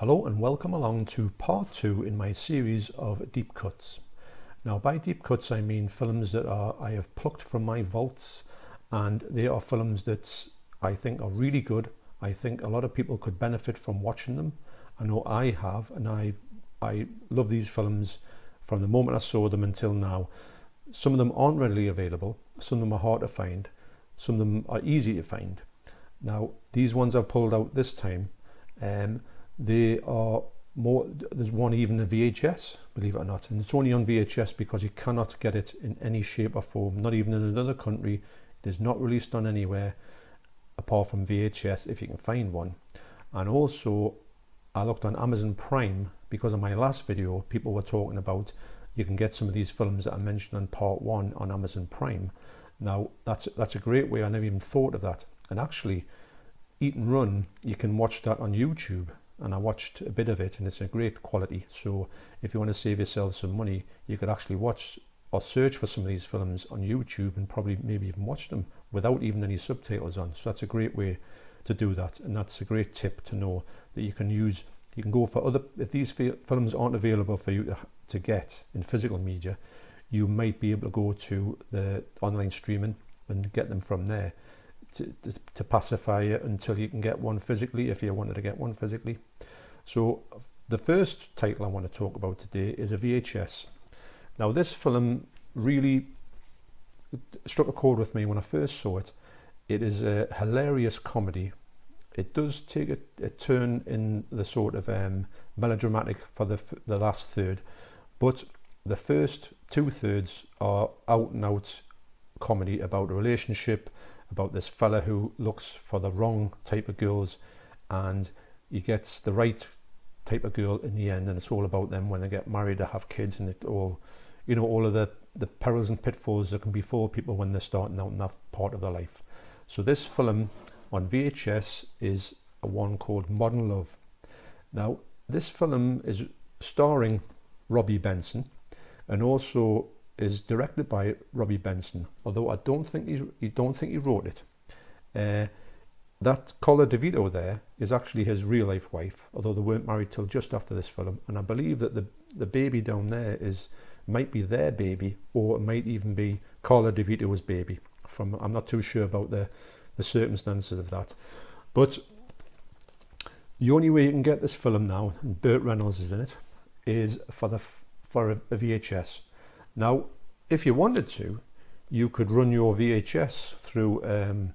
Hello and welcome along to part 2 in my series of deep cuts. Now by deep cuts I mean films that I have plucked from my vaults, and they are films that I think are really good. I think a lot of people could benefit from watching them. I know I have, and I love these films from the moment I saw them until now. Some of them aren't readily available, some of them are hard to find, some of them are easy to find. Now these ones I've pulled out this time, they are more, there's one even a VHS, believe it or not, and it's only on VHS because you cannot get it in any shape or form, not even in another country. It is not released on anywhere apart from VHS if you can find one. And also I looked on Amazon Prime because in my last video people were talking about you can get some of these films that I mentioned on part 1 on Amazon Prime. Now that's a great way. I never even thought of that. And actually Eat and Run, you can watch that on YouTube, and I watched a bit of it and it's a great quality. So if you want to save yourself some money, you could actually watch or search for some of these films on YouTube and probably maybe even watch them without even any subtitles on. So that's a great way to do that, and that's a great tip to know that you can use. You can go for other, if these films aren't available for you to get in physical media, you might be able to go to the online streaming and get them from there to pacify it until you can get one physically, if you wanted to get one physically. So the first title I want to talk about today is a VHS. Now this film really struck a chord with me when I first saw it. It is a hilarious comedy. It does take a turn in the sort of melodramatic for the last third, but the first 2/3 are out and out comedy about a relationship, about this fella who looks for the wrong type of girls and he gets the right type of girl in the end, and it's all about them when they get married to have kids, and it all, you know, all of the perils and pitfalls that can befall people when they're starting out in that part of their life. So this film on VHS is one called Modern Love. Now this film is starring Robbie Benson and also is directed by Robbie Benson, although I don't think he wrote it. That Carla DeVito there is actually his real life wife, although they weren't married till just after this film, and I believe that the baby down there might be their baby, or it might even be Carla DeVito's baby. I'm not too sure about the circumstances of that, but the only way you can get this film now, and Burt Reynolds is in it, is for a VHS. Now, if you wanted to, you could run your VHS through a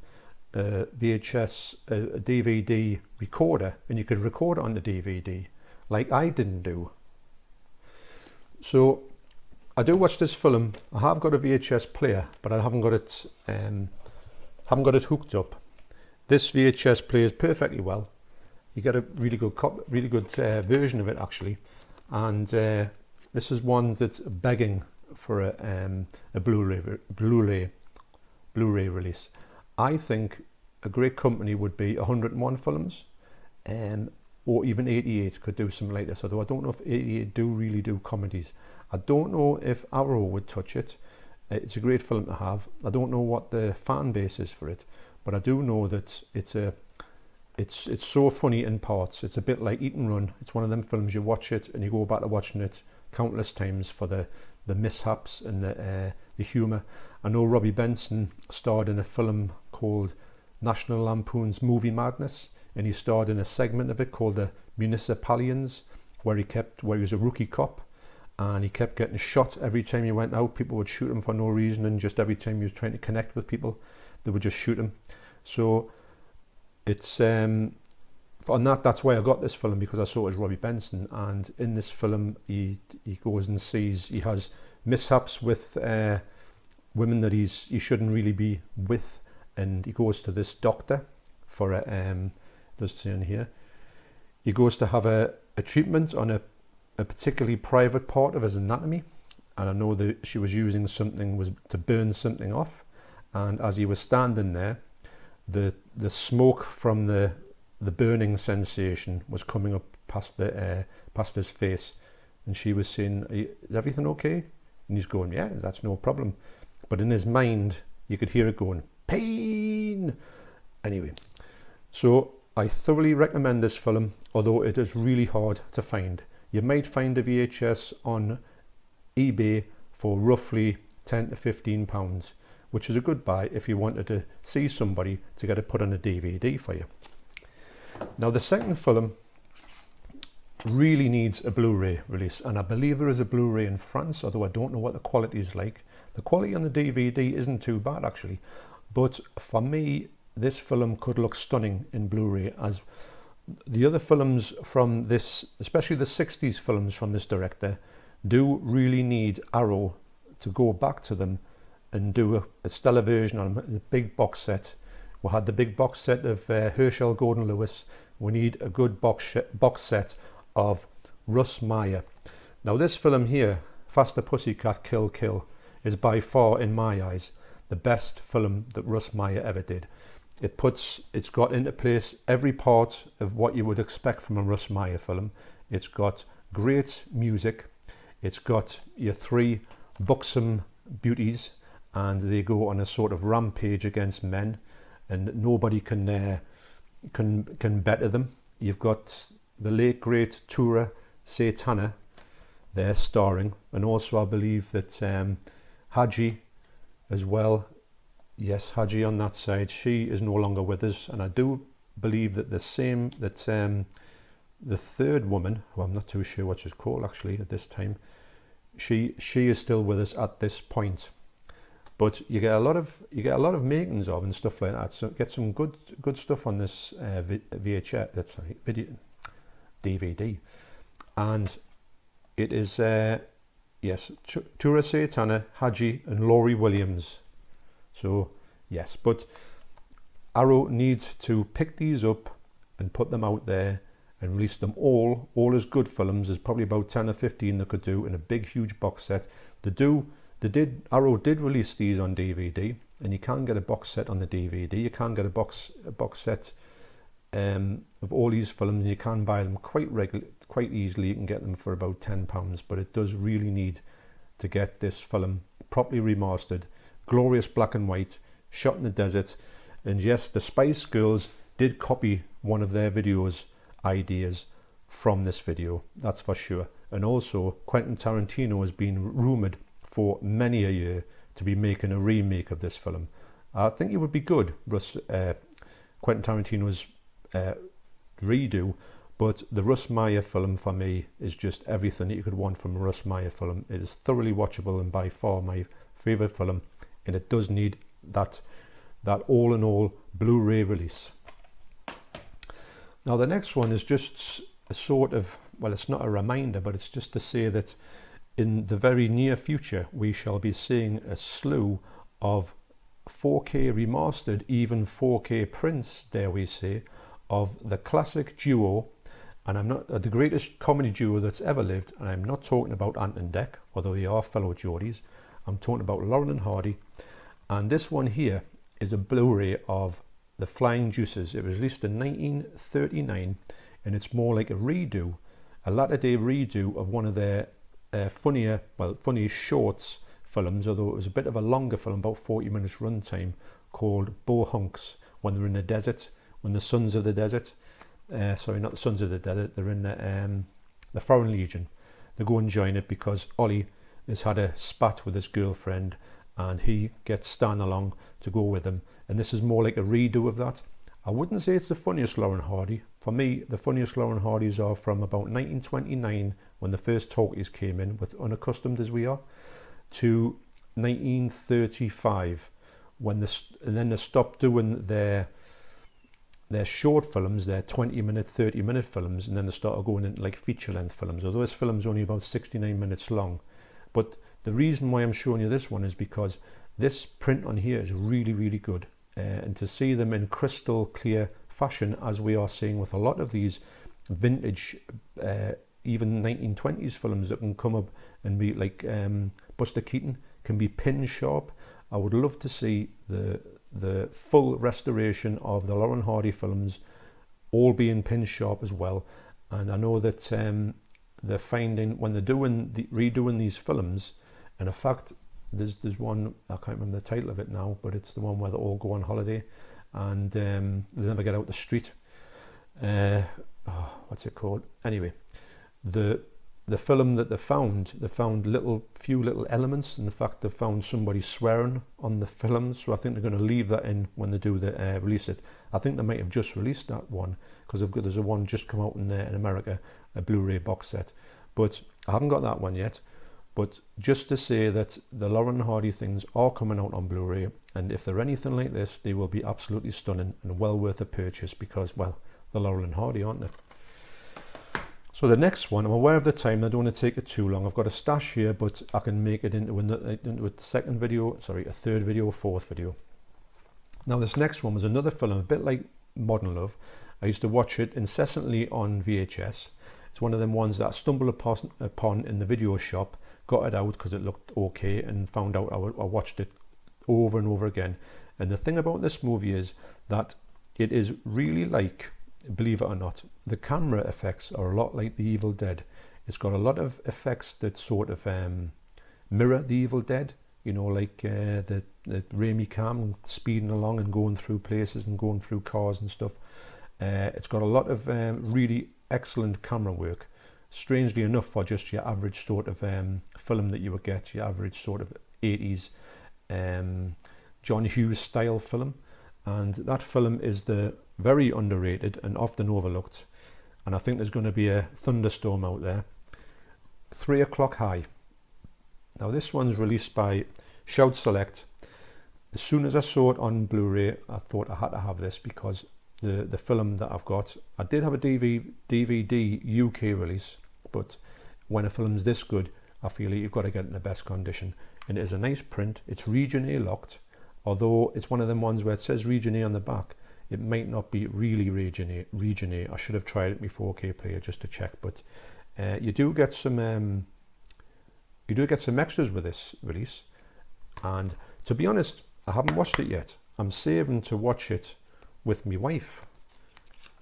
DVD recorder, and you could record it on the DVD, like I didn't do. So I do watch this film. I have got a VHS player, but I haven't got it hooked up. This VHS plays perfectly well. You get a really good version of it actually, and this is one that's begging for a Blu Ray release. I think a great company would be 101 Films, or even 88 could do something like this, although I don't know if 88 really do comedies. I don't know if Arrow would touch it. It's a great film to have. I don't know what the fan base is for it, but I do know that it's so funny in parts. It's a bit like Eat and Run. It's one of them films you watch it and you go back to watching it countless times for the mishaps and the humour. I know Robbie Benson starred in a film called National Lampoon's Movie Madness, and he starred in a segment of it called the Municipalians, where he was a rookie cop, and he kept getting shot every time he went out. People would shoot him for no reason, and just every time he was trying to connect with people, they would just shoot him. So it's on that's why I got this film, because I saw it as Robbie Benson, and in this film he goes and sees, he has mishaps with women that he shouldn't really be with, and he goes to this doctor for does turn here. He goes to have a treatment on a particularly private part of his anatomy, and I know that she was using something to burn something off, and as he was standing there, the smoke from the burning sensation was coming up past his face, and she was saying, "Is everything okay?" And he's going, "Yeah, that's no problem." But in his mind, you could hear it going, "Pain." Anyway, so I thoroughly recommend this film, although it is really hard to find. You might find a VHS on eBay for roughly 10 to 15 pounds, which is a good buy if you wanted to see somebody to get it put on a DVD for you. Now the second film really needs a Blu-ray release, and I believe there is a Blu-ray in France, although I don't know what the quality is like. The quality on the DVD isn't too bad actually, but for me this film could look stunning in Blu-ray, as the other films from this, especially the 60s films from this director, do really need Arrow to go back to them and do a stellar version on them, a big box set. We had the big box set of Herschel Gordon Lewis. We need a good box set of Russ Meyer. Now this film here, Faster Pussycat Kill Kill, is by far, in my eyes, the best film that Russ Meyer ever did. It's got into place every part of what you would expect from a Russ Meyer film. It's got great music. It's got your three buxom beauties, and they go on a sort of rampage against men, and nobody can better them. You've got the late great Tura Satana there starring, and also I believe that Haji as well. Yes, Haji on that side. She is no longer with us, and I do believe that the third woman, who I'm not too sure what she's called actually at this time, she is still with us at this point. But you get a lot of makings of and stuff like that. So get some good stuff on this VHS, video DVD, and it is yes, Tura Satana, Haji, and Laurie Williams. So yes, but Arrow needs to pick these up and put them out there and release them all as good films. There's probably about 10 or 15 they could do in a big huge box set. Arrow did release these on DVD, and you can get a box set on the DVD. You can get a box set of all these films, and you can buy them quite easily. You can get them for about £10, but it does really need to get this film properly remastered, glorious black and white, shot in the desert. And yes, the Spice Girls did copy one of their videos ideas from this video, that's for sure. And also Quentin Tarantino has been rumoured for many a year to be making a remake of this film. I think it would be good, Quentin Tarantino's redo, but the Russ Meyer film for me is just everything that you could want from a Russ Meyer film. It is thoroughly watchable and by far my favourite film, and it does need that all in all Blu-ray release. Now the next one is just a sort of, well, it's not a reminder, but it's just to say that in the very near future we shall be seeing a slew of 4K remastered, even 4K prints, dare we say, of the classic duo, and I'm not the greatest comedy duo that's ever lived, and I'm not talking about Ant and Dec, although they are fellow Geordies. I'm talking about Laurel and Hardy, and this one here is a Blu-ray of The Flying Deuces. It was released in 1939, and it's more like a redo, a latter-day redo of one of their funnier shorts films, although it was a bit of a longer film, about 40 minutes runtime, called Bohunks, when they're in the desert, when the Sons of the Desert, sorry, not the Sons of the Desert, they're in the Foreign Legion. They go and join it because Ollie has had a spat with his girlfriend, and he gets Stan along to go with him, and this is more like a redo of that. I wouldn't say it's the funniest Laurel and Hardy. For me, the funniest Laurel and Hardys are from about 1929, when the first talkies came in, with Unaccustomed as We Are, to 1935, and then they stopped doing their short films, their 20-minute, 30-minute films, and then they started going into like feature-length films, although this film's only about 69 minutes long. But the reason why I'm showing you this one is because this print on here is really, really good. And to see them in crystal clear fashion, as we are seeing with a lot of these vintage, even 1920s films that can come up and be like Buster Keaton, can be pin sharp. I would love to see the full restoration of the Laurel and Hardy films all being pin sharp as well. And I know that they're finding, when they're redoing these films, and in fact there's one, I can't remember the title of it now, but it's the one where they all go on holiday and they never get out the street. what's it called? Anyway, the film that they found few little elements. In fact, they found somebody swearing on the film, so I think they're going to leave that in when they do the release it. I think they might have just released that one because there's a one just come out in America, a Blu-ray box set, but I haven't got that one yet. But just to say that the Laurel and Hardy things are coming out on Blu-ray, and if they're anything like this, they will be absolutely stunning and well worth a purchase because, well, the Laurel and Hardy, aren't they? So the next one, I'm aware of the time, I don't want to take it too long. I've got a stash here, but I can make it into a second video, sorry, a third video, fourth video. Now this next one was another film, a bit like Modern Love. I used to watch it incessantly on VHS. It's one of them ones that I stumbled upon in the video shop, got it out because it looked okay, and found out I watched it over and over again. And the thing about this movie is that it is really like, believe it or not, the camera effects are a lot like The Evil Dead. It's got a lot of effects that sort of mirror The Evil Dead, you know, like the Raimi cam speeding along and going through places and going through cars and stuff. It's got a lot of really excellent camera work, strangely enough, for just your average sort of film that you would get, your average sort of 80s John Hughes style film. And that film is the very underrated and often overlooked, and I think there's going to be a thunderstorm out there, 3 O'Clock High. Now this one's released by Shout Select. As soon as I saw it on Blu-ray, I thought I had to have this because the film that I've got, I did have a DVD UK release, but when a film's this good, I feel like you've got to get it in the best condition. And it is a nice print. It's Region A locked, although it's one of them ones where it says Region A on the back. It might not be really Region A. I should have tried it with my 4K player just to check, but you do get some extras with this release. And to be honest, I haven't watched it yet. I'm saving to watch it with my wife,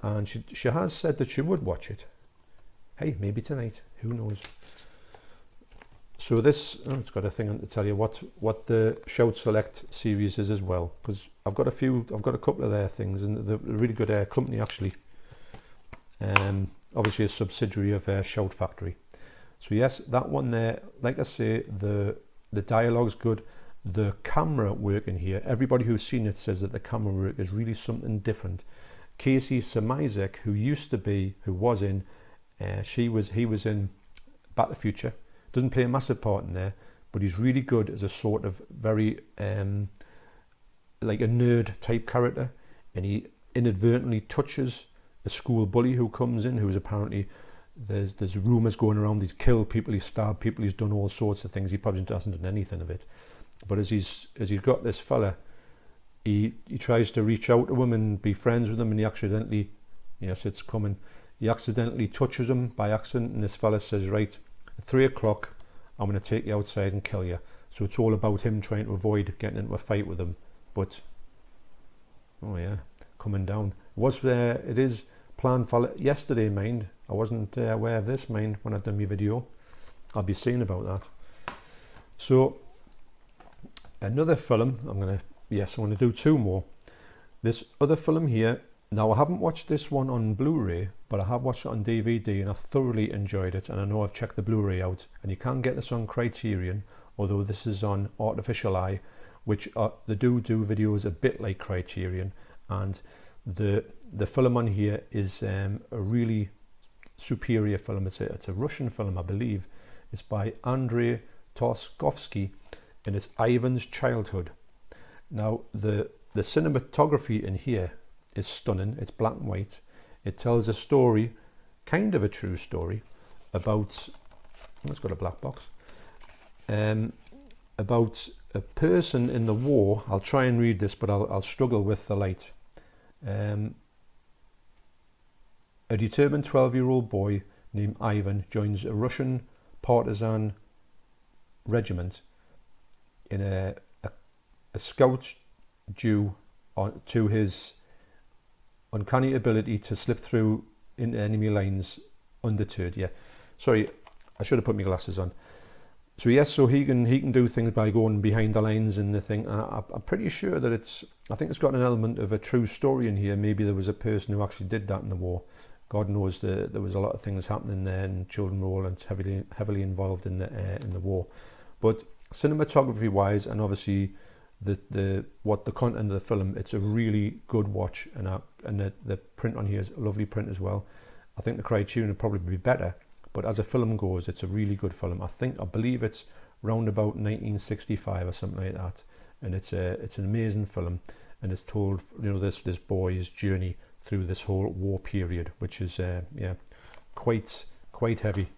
and she has said that she would watch it. Hey, maybe tonight, who knows. So this, it's got a thing to tell you what the Shout Select series is as well, because I've got a couple of their things, and they're a really good company actually. Obviously a subsidiary of Shout Factory. So yes, that one there, like I say, the dialogue's good. The camera work in here, everybody who's seen it says that the camera work is really something different. Casey Samizek, who was in, he was in Back to the Future. Doesn't play a massive part in there, but he's really good as a sort of very like a nerd type character, and he inadvertently touches a school bully who comes in, who's apparently, there's rumours going around, he's killed people, he's stabbed people, he's done all sorts of things. He probably hasn't done anything of it, but as he's got this fella, he tries to reach out to him and be friends with him, and he accidentally, yes, it's coming, he accidentally touches him by accident, and this fella says, right, at 3 o'clock, I'm going to take you outside and kill you. So it's all about him trying to avoid getting into a fight with him. But, oh yeah, coming down. It is planned for yesterday, mind. I wasn't aware of this, mind, when I'd done my video. I'll be seeing about that. So, another film, I'm going to do two more. This other film here, now I haven't watched this one on Blu-ray, but I have watched it on DVD and I thoroughly enjoyed it, and I know I've checked the Blu-ray out, and you can get this on Criterion, although this is on Artificial Eye, which they do videos a bit like Criterion, and the film on here is a really superior film. It's a Russian film, I believe. It's by Andrei Tarkovsky, and it's Ivan's Childhood. Now the cinematography in here is stunning. It's black and white. It tells a story, kind of a true story, about, it's got a black box, about a person in the war. I'll try and read this, but I'll struggle with the light. A determined 12-year-old boy named Ivan joins a Russian partisan regiment in a scout due to his uncanny ability to slip through into enemy lines undeterred. Yeah, sorry, I should have put my glasses on. So yes, so he can do things by going behind the lines and the thing. I'm pretty sure that I think it's got an element of a true story in here. Maybe there was a person who actually did that in the war. God knows there was a lot of things happening there, and children were all heavily involved in the war. But cinematography wise, and obviously what the content of the film, it's a really good watch, and the print on here is a lovely print as well. I think the Criterion would probably be better, but as a film goes, it's a really good film. I believe it's round about 1965 or something like that, and it's an amazing film, and it's told, you know, this boy's journey through this whole war period, which is quite heavy.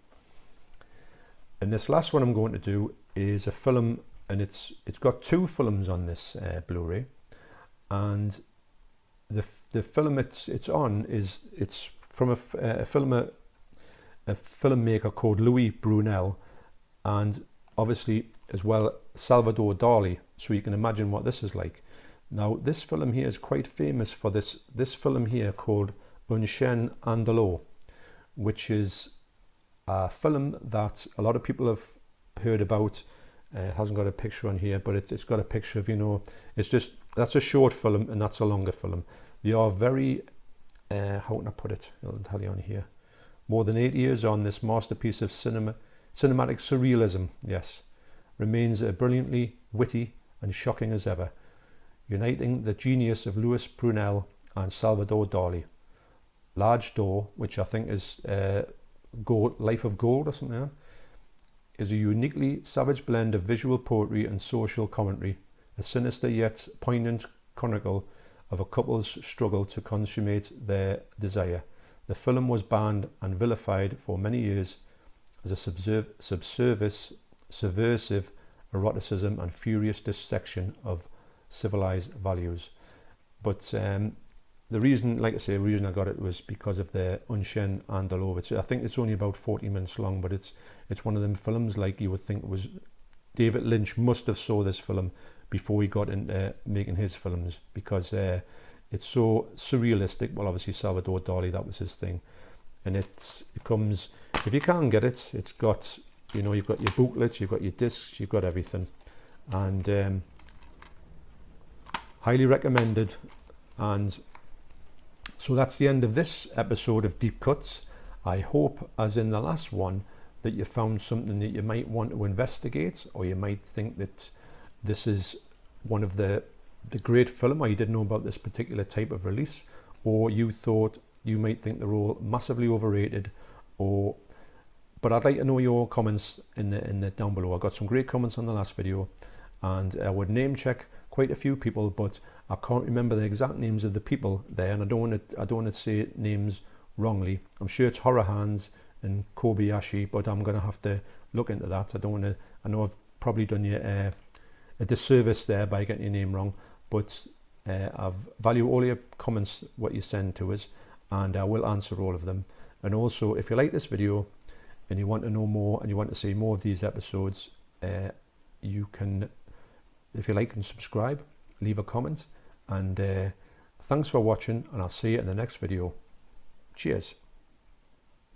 And this last one I'm going to do is a film, and it's got two films on this Blu-ray, and the film it's on is from a filmmaker called Louis Brunel, and obviously as well Salvador Dali. So you can imagine what this is like. Now this film here is quite famous for this film here called Un Chien Andalou, which is a film that a lot of people have heard about. It hasn't got a picture on here, but it's got a picture of, you know, that's a short film and that's a longer film. They are very, how can I put it? I'll tell you on here. More than 8 years on, this masterpiece of cinematic surrealism, yes, remains brilliantly witty and shocking as ever, uniting the genius of Louis Brunel and Salvador Dali. Large Door, which I think is Life of Gold or something like that, is a uniquely savage blend of visual poetry and social commentary, a sinister yet poignant chronicle of a couple's struggle to consummate their desire. The film was banned and vilified for many years as a subversive eroticism and furious dissection of civilized values. But the reason, like I say, the reason I got it was because of the Un Chien Andalou. I think it's only about 40 minutes long, but it's one of them films like you would think was David Lynch must have saw this film before he got into making his films, because it's so surrealistic. Well, obviously Salvador Dali, that was his thing, and it comes, if you can get it, it's got, you know, you've got your booklets, you've got your discs, you've got everything, and highly recommended. And so that's the end of this episode of Deep Cuts. I hope, as in the last one, that you found something that you might want to investigate, or you might think that this is one of the great film, or you didn't know about this particular type of release, or you might think they're all massively overrated, but I'd like to know your comments in the down below. I got some great comments on the last video, and I would name check quite a few people, but I can't remember the exact names of the people there, and I don't want to say names wrongly. I'm sure it's Horror Hands and Kobayashi, but I'm going to have to look into that. I know I've probably done you a disservice there by getting your name wrong, but I value all your comments, what you send to us, and I will answer all of them. And also, if you like this video and you want to know more and you want to see more of these episodes, you can, if you like, and subscribe, leave a comment, and thanks for watching, and I'll see you in the next video. Cheers.